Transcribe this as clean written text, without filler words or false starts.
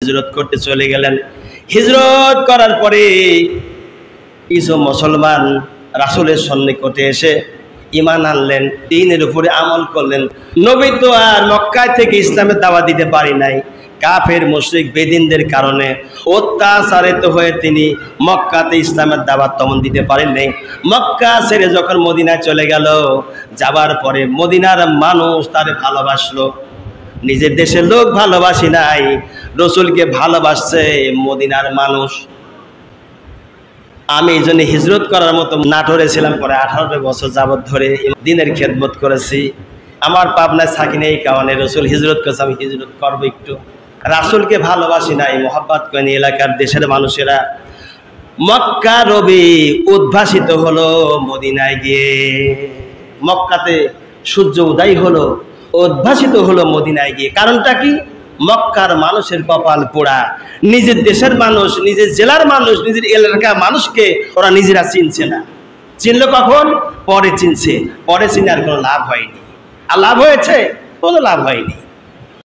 হিজরত করতে চলে গেলেন। হিজরত করার পরে কিছু মুসলমান রাসূলের সন্নিকটে এসে ঈমান আনলেন, দ্বীনের উপরে আমল করলেন। নবী তো আর মক্কা থেকে ইসলামের দাওয়াত দিতে পারি নাই, কাফের মুশরিক বেদিনদের কারণে অত্যাচারিত হয়ে তিনি মক্কাতে ইসলামের দাওয়াত তেমন দিতে পারেন নাই। মক্কা ছেড়ে যখন মদিনায় চলে গেল, যাবার পরে মদিনার মানুষ তারে ভালোবাসলো। নিজের দেশের লোক ভালোবাসি নাই, রসুলকে ভালোবাসছে মদিনার মানুষ। আমি এই জন্য হিজরত করার মতো নাটোরে ছিলাম, পরে 18 বছর যাবৎ ধরে দ্বীনের খেদমত করেছি। আমার পাবনায় থাকি নেই কারণে রসুল হিজরত করেছে, আমি হিজরত করবো একটু। রাসূলকে ভালোবাসি নাই, মোহাব্বত করেনি এলাকার দেশের মানুষেরা। মক্কা রবি উদ্ভাসিত হলো মদিনায় গিয়ে, মক্কাতে সূর্য উদয় হলো, উদ্ভাসিত হলো মদিনায় গিয়ে। কারণটা কি? মক্কার মানুষের কপাল পোড়া। নিজের দেশের মানুষ, নিজের জেলার মানুষ, নিজের এলাকার মানুষকে ওরা নিজেরা চিনছে না। চিনলো কখন? পরে চিনছে। পরে চিনে আর কোনো লাভ হয়নি। আর লাভ হয়েছে? কোনো লাভ হয়নি।